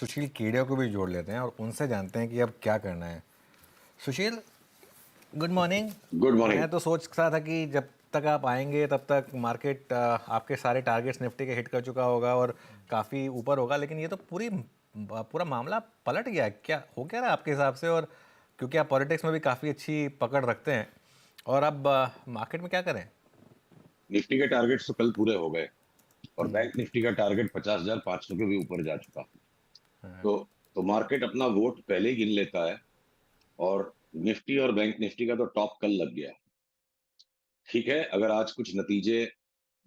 सुशील केडिया को भी जोड़ लेते हैं और उनसे जानते हैं कि अब क्या करना है। सुशील, गुड मॉर्निंग। Good morning. मैं तो सोच रहा था कि जब तक आप आएंगे तब तक मार्केट आपके सारे टारगेट्स निफ्टी के हिट कर चुका होगा और काफ़ी ऊपर होगा, लेकिन ये तो पूरा मामला पलट गया है। क्या हो क्या रहा है आपके हिसाब से? और क्योंकि आप पॉलिटिक्स में भी काफ़ी अच्छी पकड़ रखते हैं, और अब मार्केट में क्या करें? निफ्टी के टारगेट्स तो कल पूरे हो गए और बैंक निफ्टी का टारगेट 50,500 के भी ऊपर जा चुका। तो तो मार्केट अपना वोट पहले ही गिन लेता है और निफ्टी और बैंक निफ्टी का तो टॉप कल लग गया। ठीक है, अगर आज कुछ नतीजे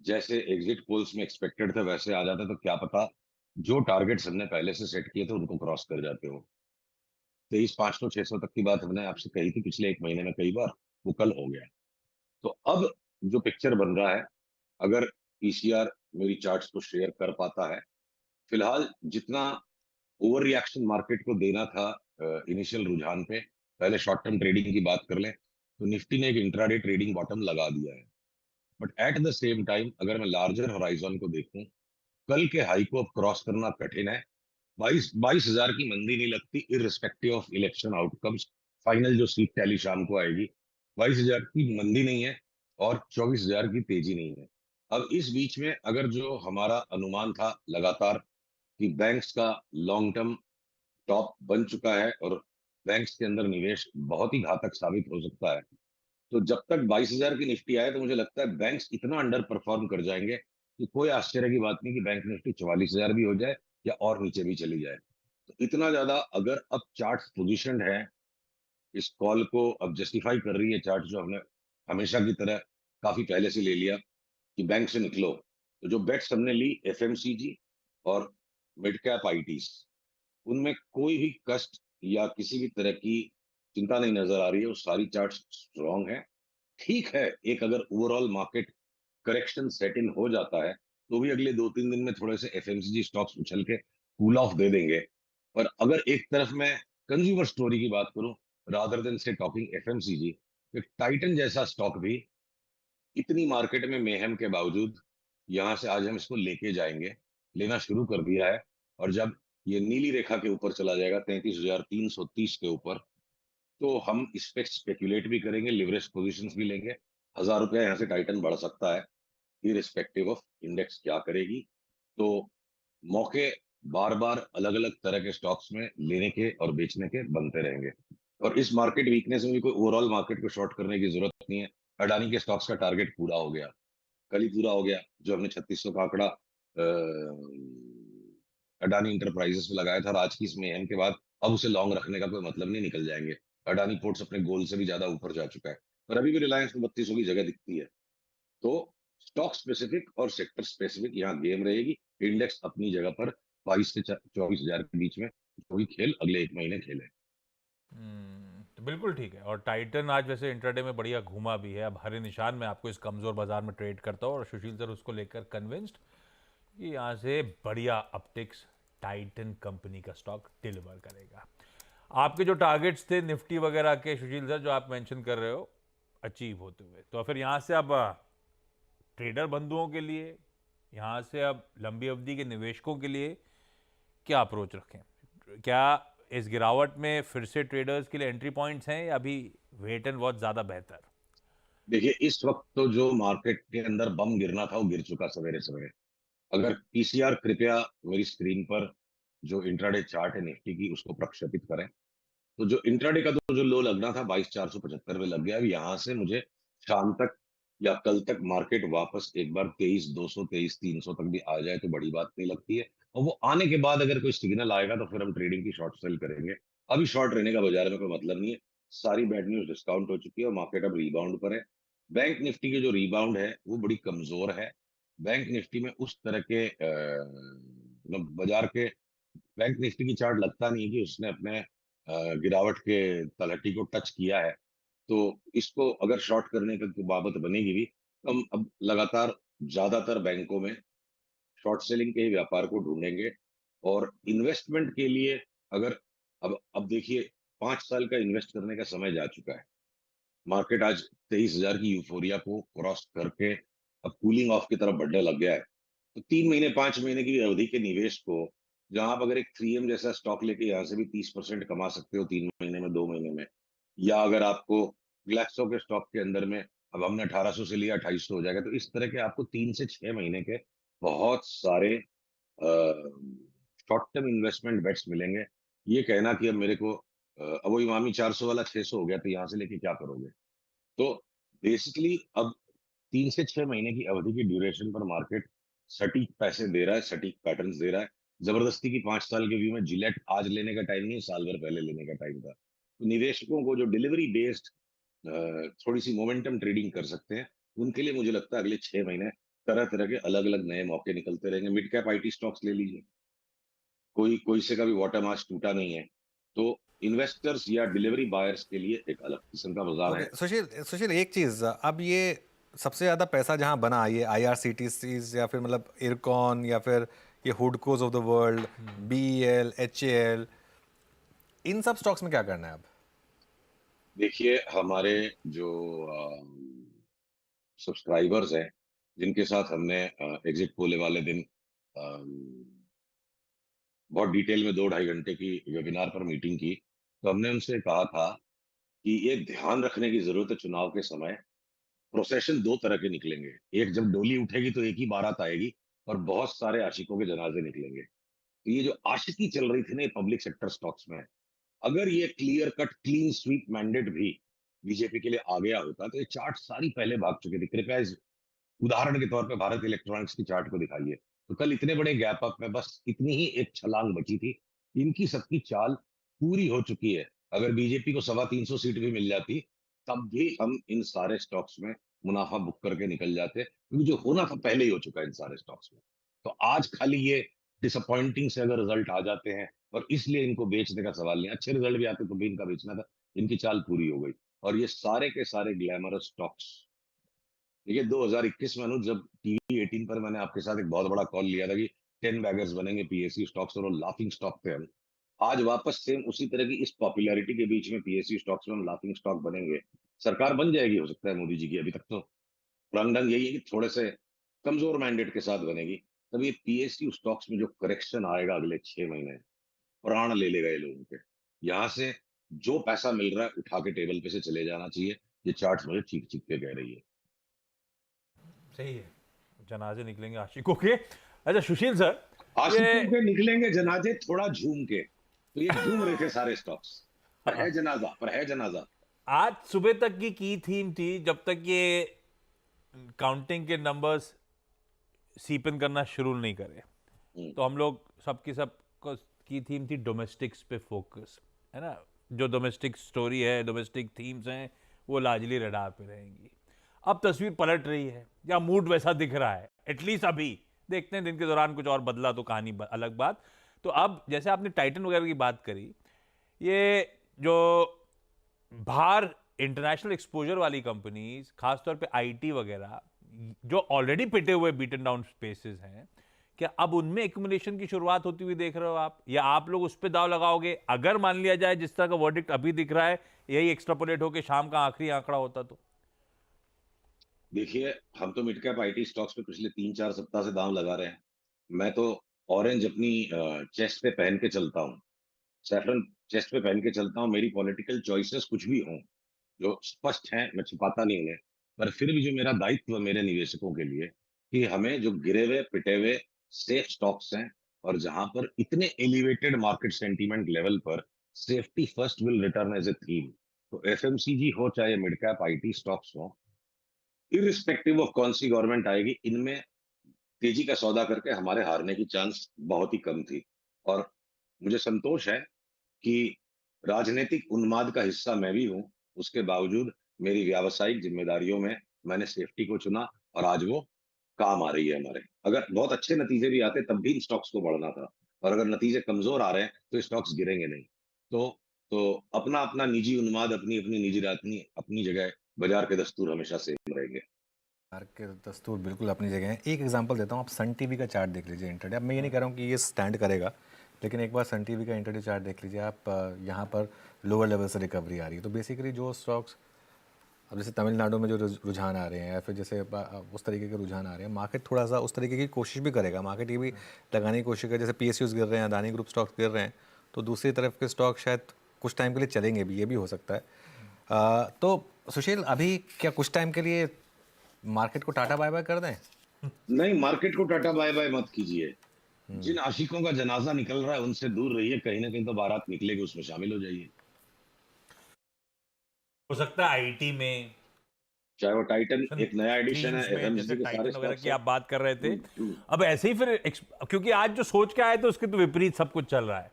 जैसे एग्जिट पोल्स में एक्सपेक्टेड थे वैसे आ जाते तो क्या पता जो टारगेट्स हमने पहले से सेट किए थे उनको क्रॉस कर जाते हो। 23,500 600 तक की बात हमने आपसे कही थी पिछले एक महीने में कई बार, वो कल हो गया। तो अब जो पिक्चर बन रहा है, अगर पीसीआर मेरी चार्ट्स को शेयर कर पाता है, फिलहाल जितना ओवर रिएक्शन मार्केट को देना था इनिशियल रुझान पे, पहले शॉर्ट टर्म ट्रेडिंग की बात कर लें तो निफ्टी ने एक इंट्राडे ट्रेडिंग बॉटम लगा दिया है। But at the same time अगर मैं लार्जर होराइजन को देखूं, कल के हाई को अब क्रॉस करना कठिन है। 22,000 की मंदी नहीं लगती irrespective of election outcomes. Final जो सीट टैली शाम को आएगी, 22,000 की मंदी नहीं है और 24,000 की तेजी नहीं है। अब इस बीच में अगर जो हमारा अनुमान था लगातार कि बैंक्स का लॉन्ग टर्म टॉप बन चुका है और बैंक्स के अंदर निवेश बहुत ही घातक साबित हो सकता है, तो जब तक 22,000 की निफ्टी आए तो मुझे लगता है बैंक्स इतना अंडर परफॉर्म कर जाएंगे कि कोई आश्चर्य की बात नहीं कि बैंक निफ्टी 44,000 भी हो जाए या और नीचे भी चली जाए। तो इतना ज्यादा अगर अब चार्ट पोजिशन है, इस कॉल को अब जस्टिफाई कर रही है चार्ट जो हमने हमेशा की तरह काफी पहले से ले लिया कि बैंक से निकलो। तो जो बेट्स हमने ली एफएमसीजी और मिड कैप आईटीज, उनमें कोई भी कष्ट या किसी भी तरह की चिंता नहीं नजर आ रही है, वो सारी चार्ट स्ट्रॉन्ग है। ठीक है, एक अगर ओवरऑल मार्केट करेक्शन सेट इन हो जाता है तो भी अगले 2-3 दिन में थोड़े से एफएमसीजी स्टॉक्स उछल के कूल ऑफ दे देंगे। पर अगर एक तरफ मैं कंज्यूमर स्टोरी की बात करूं रादर देन से टॉकिंग एफएमसीजी, तो टाइटन जैसा स्टॉक भी इतनी मार्केट में मेहम के बावजूद यहां से आज हम इसको लेके जाएंगे, लेना शुरू कर दिया है। और जब ये नीली रेखा के ऊपर चला जाएगा 33,330 के ऊपर, तो हम इस पे स्पेक्यूलेट भी करेंगे, लिवरेज पोजीशंस भी लेंगे। 1,000 रुपया यहाँ से टाइटन बढ़ सकता है इरिस्पेक्टिव ऑफ इंडेक्स क्या करेगी। तो मौके बार बार अलग अलग तरह के स्टॉक्स में लेने के और बेचने के बनते रहेंगे। और इस मार्केट वीकनेस में भी कोई ओवरऑल मार्केट को शॉर्ट करने की जरूरत नहीं है। अडानी के स्टॉक्स का टारगेट पूरा हो गया, कल ही पूरा हो गया। जो हमने 3600 का आंकड़ा अडानी इंटरप्राइजेस में लगाया था, और आज की इस मेहम के बाद अब उसे लॉन्ग रखने का कोई मतलब नहीं, निकल जाएंगे। अडानी पोर्ट्स अपने गोल से भी ज्यादा ऊपर जा चुका है, पर अभी भी रिलायंस को 3200 की जगह दिखती है। तो स्टॉक स्पेसिफिक और सेक्टर स्पेसिफिक यहाँ गेम रहेगी। इंडेक्स अपनी जगह पर 22 से 24,000 के बीच में वही खेल अगले एक महीने खेले। तो बिल्कुल ठीक है। और टाइटन आज वैसे इंट्राडे में बढ़िया घूमा भी है। अब हरे निशान में आपको इस कमज़ोर बाजार में ट्रेड करता हूँ और सुशील सर उसको लेकर कन्विंस्ड कि यहाँ से बढ़िया अपटिक्स टाइटन कंपनी का स्टॉक डिलीवर करेगा। आपके जो टारगेट्स थे निफ्टी वगैरह के सुशील सर जो आप मेंशन कर रहे हो अचीव होते हुए, तो फिर यहाँ से अब ट्रेडर बंधुओं के लिए, यहाँ से अब लंबी अवधि के निवेशकों के लिए क्या अप्रोच रखें? क्या इस गिरावट में फिर से ट्रेडर्स के लिए एंट्री पॉइंट्स हैं या अभी वेट एंड वॉच ज़्यादा बेहतर? देखिए, इस वक्त तो जो मार्केट के अंदर बम गिरना था वो गिर चुका सवेरे सवेरे। अगर पीसीआर कृपया मेरी स्क्रीन पर जो इंट्राडे चार्ट है निफ्टी की उसको प्रक्षेपित करें, तो जो इंट्राडे का तो जो लो लगना था 22,475 में लग गया। अब यहाँ से मुझे शाम तक या कल तक मार्केट वापस एक बार 23,200 23,300 तक भी आ जाए तो बड़ी बात नहीं लगती है। और वो आने के बाद अगर कोई सिग्नल आएगा तो फिर हम ट्रेडिंग की शॉर्ट सेल करेंगे। अभी शॉर्ट रहने का बाजार में कोई मतलब नहीं है। सारी बैड न्यूज डिस्काउंट हो चुकी है और मार्केट अब रिबाउंड पर है। बैंक निफ्टी की जो रिबाउंड है वो बड़ी कमजोर है। बैंक निफ्टी में उस तरह के मतलब बाजार के बैंक निफ्टी की चार्ट लगता नहीं है कि उसने अपने गिरावट के तलहटी को टच किया है। तो इसको अगर शॉर्ट करने की बाबत बनेगी भी तो हम अब लगातार ज्यादातर बैंकों में शॉर्ट सेलिंग के ही व्यापार को ढूंढेंगे। और इन्वेस्टमेंट के लिए अगर अब देखिए, 5 साल का इन्वेस्ट करने का समय जा चुका है। मार्केट आज 23,000 की यूफोरिया को क्रॉस करके अब कूलिंग ऑफ की तरफ बढ़ने लग गया है। तो 3 महीने 5 महीने की अवधि के निवेश को जहां आप अगर एक 3M जैसा स्टॉक लेके यहाँ से भी 30% कमा सकते हो 3 महीने में, 2 महीने में, या अगर आपको ग्लैक्सो के स्टॉक के अंदर में, अब हमने 1800 से लिया 2800 हो जाएगा, तो इस तरह के आपको 3 से 6 महीने के बहुत सारे शॉर्ट टर्म इन्वेस्टमेंट बेट्स मिलेंगे। ये कहना कि अब मेरे को अब वो इमामी 400 वाला 600 हो गया तो यहाँ से लेके क्या करोगे, तो बेसिकली अब 3 से 6 महीने की अवधि की ड्यूरेशन पर मार्केट सटीक पैसे दे रहा है, सटीक पैटर्न्स दे रहा है। जबरदस्ती की 5 साल के व्यू में जिलेट आज लेने का टाइम नहीं है, साल भर पहले लेने का टाइम था। तो निवेशकों को जो डिलीवरी बेस्ड थोड़ी सी मोमेंटम ट्रेडिंग कर सकते हैं, उनके लिए मुझे लगता है अगले 6 महीने तरह तरह के अलग अलग नए मौके निकलते रहेंगे। मिड कैप आईटी स्टॉक्स ले लीजिए, कोई कोई से का भी वाटर मार्क टूटा नहीं है। तो इन्वेस्टर्स या डिलीवरी बायर्स के लिए एक अलग किस्म का बाजार ओके है। सुशील, सुशील एक चीज़, अब ये सबसे ज़्यादा पैसा जहाँ बना, ये आईआरसीटीसीज या फिर मतलब इरकॉन या फिर ये HUDCOs of the world, BEL, HAL, इन सब स्टॉक्स में क्या करना है अब? देखिए, हमारे जो सब्सक्राइबर्स हैं, जिनके साथ हमने एग्जिट पोल वाले दिन अम, बहुत डिटेल में 2 ढाई घंटे की वेबिनार पर मीटिंग की, तो हमने उनसे कहा था कि ये ध्यान रखने की जरूरत है चुनाव के समय, प्रोसेशन 2 तरह के निकलेंगे। एक जब डोली उठेगी तो एक ही बारात आएगी, और बहुत सारे आशिकों के जनाजे निकलेंगे। तो ये जो आशिकी चल रही थी ना पब्लिक सेक्टर स्टॉक्स में, अगर ये clear cut clean sweep mandate भी बीजेपी के लिए आ गया होता तो ये चार्ट सारी पहले भाग चुके थे। कृपया इस उदाहरण के तौर पे भारत इलेक्ट्रॉनिक्स की चार्ट को दिखाइए, तो कल इतने बड़े गैप अप में बस इतनी ही एक छलांग बची थी। इनकी सबकी चाल पूरी हो चुकी है। अगर बीजेपी को 325 सीट भी मिल जाती, तब भी हम इन सारे स्टॉक्स में मुनाफा बुक करके निकल जाते, क्योंकि जो होना था पहले ही हो चुका है इन सारे स्टॉक्स में। तो आज खाली ये डिसअपॉइंटिंग से अगर रिजल्ट आ जाते हैं, और इसलिए इनको बेचने का सवाल नहीं, अच्छे रिजल्ट भी आते तो भी इनका बेचना था। इनकी चाल पूरी हो गई, और ये सारे के सारे ग्लैमरस स्टॉक्स। देखिए 2021 में अनुज, जब टीवी 18 पर मैंने आपके साथ एक बहुत बड़ा कॉल लिया था कि 10 बैगर्स बनेंगे पीएसयू स्टॉक्स, और वो लाफिंग स्टॉक थे हम। आज वापस सेम उसी तरह की इस पॉपुलैरिटी के बीच में पीएसयू स्टॉक्स में हम लाफिंग स्टॉक बनेंगे। सरकार बन जाएगी हो सकता है मोदी जी की, अभी तक तो रंग ढंग यही है कि थोड़े से कमजोर मैंडेट के साथ बनेगी। तब ये पीएसयू स्टॉक्स में जो करेक्शन आएगा अगले 6 महीने, प्राण ले लेगा ये लोगों के। यहाँ से जो पैसा मिल रहा है उठा के टेबल पे से चले जाना चाहिए। ये चार्ट मुझे चीख चीख के कह रही है। सही है, जनाजे निकलेंगे आशिकों के। अच्छा सुशील सर, ये आशिकों के निकलेंगे जनाजे थोड़ा झूम के, तो ये झूम रहे थे सारे स्टॉक्स, पर है जनाजा, पर है जनाजा। आज सुबह तक की थीम थी, जब तक ये काउंटिंग के नंबर्स सीपन करना शुरू नहीं करे, हम्म, तो हम लोग सबकी सब की थीम थी डोमेस्टिक्स पे फोकस, है ना। जो डोमेस्टिक स्टोरी है, डोमेस्टिक थीम्स हैं, वो लार्जली रडार पे रहेंगी। अब तस्वीर पलट रही है, या मूड वैसा दिख रहा है, एटलीस्ट अभी। देखते हैं दिन के दौरान कुछ और बदला तो कहानी अलग बात। तो अब जैसे आपने टाइटन वगैरह की बात करी, ये जो बाहर इंटरनेशनल एक्सपोजर वाली कंपनीज, खासतौर पे आईटी वगैरह, जो ऑलरेडी पिटे हुए बीटन डाउन स्पेसेस हैं, क्या अब उनमें एक्यूमुलेशन की शुरुआत होती हुई देख रहे हो आप, या आप लोग उस पर दाव लगाओगे? अगर मान लिया जाए जिस तरह का वर्डिक्ट अभी दिख रहा है, यही एक्सट्रापोलेट होकर शाम का आखिरी आंकड़ा होता तो? देखिए, हम तो मिड कैप आईटी स्टॉक्स पे पिछले 3 4 सप्ताह से दांव लगा रहे हैं। मैं तो ऑरेंज अपनी चेस्ट पे पहन के चलता हूँ, सैफरन चेस्ट पे पहन के चलता हूँ। मेरी पॉलिटिकल चॉइसेस कुछ भी हों, जो स्पष्ट हैं, मैं छिपाता नहीं उन्हें। पर फिर भी जो मेरा दायित्व है मेरे निवेशकों के लिए, कि हमें जो गिरे हुए पिटे हुए सेफ स्टॉक्स हैं, और जहां पर इतने एलिवेटेड मार्केट सेंटीमेंट लेवल पर safety first will return as a theme. तो एफएमसीजी हो चाहे मिड कैप आईटी स्टॉक्स हो, इरिस्पेक्टिव ऑफ कौन सी गवर्नमेंट आएगी, इनमें तेजी का सौदा करके हमारे हारने की चांस बहुत ही कम थी। और मुझे संतोष है कि राजनीतिक उन्माद का हिस्सा मैं भी हूं, उसके बावजूद मेरी व्यावसायिक जिम्मेदारियों में मैंने सेफ्टी को चुना, और आज वो काम आ रही है हमारे। अगर बहुत अच्छे नतीजे भी आते तब भी इन स्टॉक्स को बढ़ना था, और अगर नतीजे कमजोर आ रहे हैं तो स्टॉक्स गिरेंगे नहीं। तो तो अपना अपना निजी उन्माद, अपनी अपनी निजी रातनी अपनी जगह, बाजार के दस्तूर हमेशा सेम रहेंगे। यार के दस्तूर बिल्कुल अपनी जगह है। एक एग्जांपल देता हूँ, आप सन टीवी का चार्ट देख लीजिए इंटरडे। अब मैं ये नहीं कह रहा हूँ कि ये स्टैंड करेगा, लेकिन एक बार सन टीवी का इंटरडे चार्ट देख लीजिए आप। यहाँ पर लोअर लेवल से रिकवरी आ रही है। तो बेसिकली जो स्टॉक्स अब जैसे तमिलनाडु में जो रुझान आ रहे हैं या फिर जैसे उस तरीके के रुझान आ रहे हैं, मार्केट थोड़ा सा उस तरीके की कोशिश भी करेगा, मार्केट ये भी लगाने की कोशिश करेगा। जैसे PSUs गिर रहे हैं, अदानी ग्रुप स्टॉक्स गिर रहे हैं, तो दूसरी तरफ के स्टॉक शायद कुछ टाइम के लिए चलेंगे भी, ये भी हो सकता है। तो सुशील, अभी क्या कुछ टाइम के लिए मार्केट को टाटा बाय बाय कर दें? नहीं, मार्केट को टाटा बाय बाय मत कीजिए। जिन आशिकों का जनाजा निकल रहा है उनसे दूर रहिए, कहीं ना कहीं तो बारात निकलेगी, उसमें शामिल हो जाइए। हो सकता है आईटी में, चाहे वो टाइटन एक नया एडिशन है, थीम्स में, FMCG जैसे के सारे टाइटन वगैरह stocks की हैं। आप बात कर रहे थे, अब ऐसे ही फिर क्योंकि आज जो सोच के आए थे उसके तो विपरीत सब कुछ चल रहा है,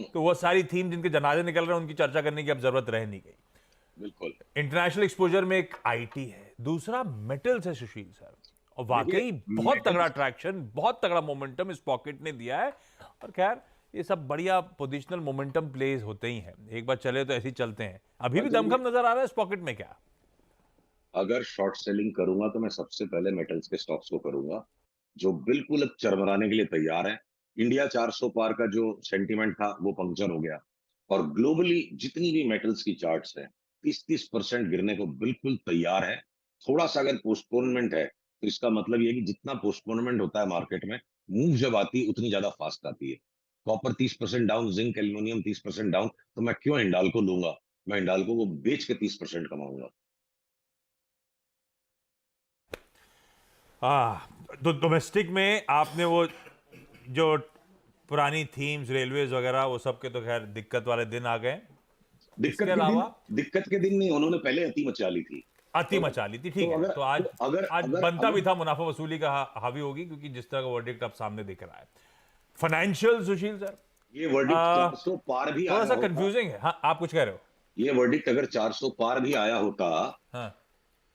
तो वो सारी थीम जिनके जनाजे निकल रहे हैं उनकी चर्चा करने की अब जरूरत रह नहीं गई। बिल्कुल। इंटरनेशनल एक्सपोजर में एक आईटी है, दूसरा मेटल्स है सुशील सर, और वाकई बहुत तगड़ा ट्रैक्शन, बहुत तगड़ा मोमेंटम इस पॉकेट ने दिया है। और खैर ये सब बढ़िया पोजिशनल मोमेंटम प्लेज होते ही हैं, एक बार चले तो ऐसे ही चलते हैं। अभी भी दमखम नजर आ रहा है इस पॉकेट में क्या? अगर शॉर्ट सेलिंग करूंगा तो मैं सबसे पहले मेटल्स के स्टॉक्स को करूंगा, जो बिल्कुल अब चरमराने के लिए तैयार है। इंडिया 400 पार का जो सेंटीमेंट था वो पंक्चर हो गया, और ग्लोबली जितनी भी मेटल्स की चार्ट्स है 30-30% गिरने को बिल्कुल तैयार है। थोड़ा सा अगर पोस्टपोनमेंट है तो इसका मतलब ये है कि जितना पोस्टपोनमेंट होता है मार्केट में, मूव जब आती है उतनी ज्यादा फास्ट आती है। Copper 30% down, zinc aluminium 30% down, तो मैं क्यों हिंडाल्को लूंगा? मैं हिंडाल्को को बेच के 30% कमाऊंगा। तो डोमेस्टिक में आपने वो जो पुरानी थीम्स, रेलवेज वगैरह, वो सब के तो खैर दिक्कत वाले दिन आ गए। इसके अलावा दिक्कत के दिन नहीं, उन्होंने पहले अति मचा ली थी, अति मचा ली थी, ठीक है। तो आज बनता भी था मुनाफा वसूली का हावी होगी, क्योंकि जिस तरह का वर्डिक्ट अब सामने दिख रहा है। फाइनेंशियल सुशील सर, ये वर्डिक्ट 400 पार भी थोड़ा सा कंफ्यूजिंग है। हाँ, आप कुछ कह रहे हो? ये वर्डिक्ट अगर 400 पार भी आया होता, हाँ,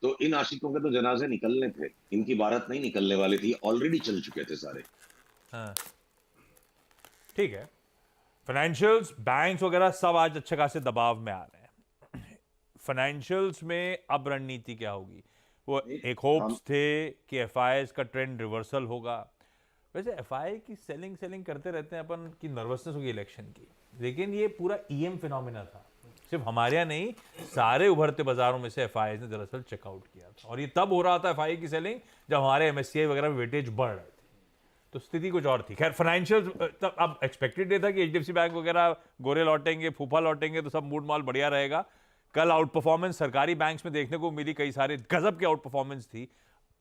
तो इन आशिकों के तो जनाजे निकलने थे, इनकी बारात नहीं निकलने वाली थी, ऑलरेडी चल चुके थे सारे। हाँ, ठीक है। फाइनेंशियल्स, बैंक्स वगैरह सब आज अच्छे खासे दबाव में आ रहे हैं। फाइनेंशियल्स में अब रणनीति क्या होगी? वो एक होप्स थे कि एफआईआई का ट्रेंड रिवर्सल होगा। वैसे एफआईआई की सेलिंग करते रहते हैं अपन, की नर्वसनेस होगी इलेक्शन की, लेकिन ये पूरा ईएम फिनोमिना था, सिर्फ हमारे यहाँ नहीं, सारे उभरते बाजारों में से एफआईआई ने दरअसल चेकआउट किया था। और ये तब हो रहा था एफआईआई की सेलिंग जब हमारे एमएससीआई वगैरह में वेटेज बढ़ रहे थे, तो स्थिति कुछ और थी। खैर फाइनेंशियल तब अब एक्सपेक्टेड ये था कि एचडीएफसी बैंक वगैरह गोरे लौटेंगे, फूफा लौटेंगे, तो सब मूड माल बढ़िया रहेगा। कल आउट परफॉर्मेंस सरकारी बैंक्स में देखने को मिली, कई सारे गजब की आउट परफॉर्मेंस थी।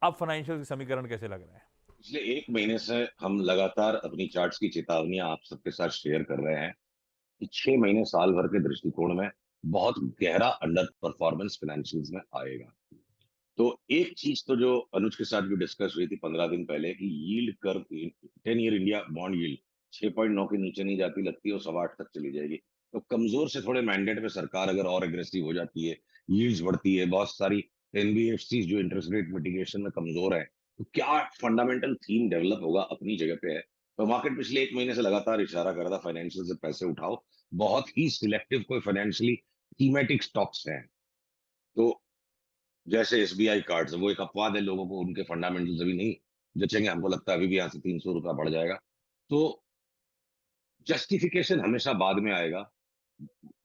अब फाइनेंशियल के समीकरण कैसे लग रहे हैं? पिछले एक महीने से हम लगातार अपनी चार्ट्स की चेतावनियां आप सबके साथ शेयर कर रहे हैं कि 6 महीने साल भर के दृष्टिकोण में बहुत गहरा अंडर परफॉर्मेंस फाइनेंशियल्स में आएगा। तो एक चीज तो जो अनुज के साथ भी डिस्कस हुई थी 15 दिन पहले, कि yield curve 10 year India bond yield 6.9 के नीचे नहीं जाती, लगती है वो 8.25 तक चली जाएगी। तो कमजोर से थोड़े मैंडेट में सरकार अगर और एग्रेसिव हो जाती है, यील्ड्स बढ़ती है, बहुत सारी एनबीएफसी जो इंटरेस्ट रेट मिटिगेशन में कमजोर है, तो क्या फंडामेंटल थीम डेवलप होगा अपनी जगह पे है। तो मार्केट पिछले एक महीने से लगातार इशारा कर रहा था फाइनेंशियल से पैसे उठाओ, बहुत ही सिलेक्टिव कोई फाइनेंशियली थीमेटिक स्टॉक्स हैं। तो जैसे एसबीआई कार्ड्स, वो एक अपवाद है, लोगों को उनके फंडामेंटल्स अभी नहीं जचेंगे, हमको लगता है अभी भी यहाँ से 300 रुपया बढ़ जाएगा। तो जस्टिफिकेशन हमेशा बाद में आएगा,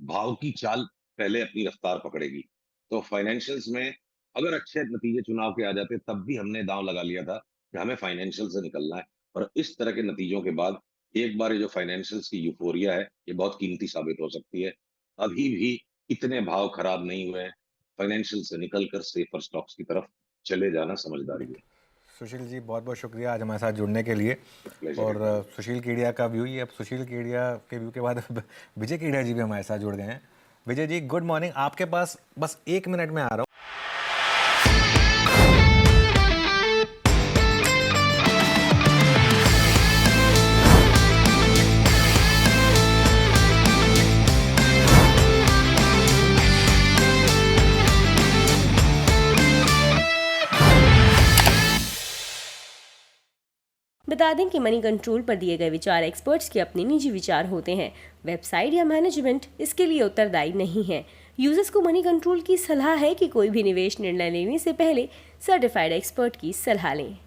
भाव की चाल पहले अपनी रफ्तार पकड़ेगी। तो फाइनेंशियल्स में अगर अच्छे नतीजे चुनाव के आ जाते, तब भी हमने दांव लगा लिया था कि हमें फाइनेंशियल से निकलना है। और इस तरह के नतीजों के बाद एक बार ये जो फाइनेंशियल्स की यूफोरिया है, ये बहुत कीमती साबित हो सकती है। अभी भी इतने भाव खराब नहीं हुए हैं, फाइनेंशियल से निकलकर सेफर स्टॉक्स की तरफ चले जाना समझदारी है। सुशील जी, बहुत बहुत शुक्रिया आज हमारे साथ जुड़ने के लिए। और सुशील केडिया का व्यू ही, अब सुशील केडिया के व्यू के बाद विजय केडिया जी भी हमारे साथ जुड़ गए हैं। Vijay ji, good morning. आपके पास बस 1 मिनट में आ रहा हूँ। बता दें कि मनी कंट्रोल पर दिए गए विचार एक्सपर्ट्स के अपने निजी विचार होते हैं। वेबसाइट या मैनेजमेंट इसके लिए उत्तरदायी नहीं है। यूजर्स को मनी कंट्रोल की सलाह है कि कोई भी निवेश निर्णय लेने से पहले सर्टिफाइड एक्सपर्ट की सलाह लें।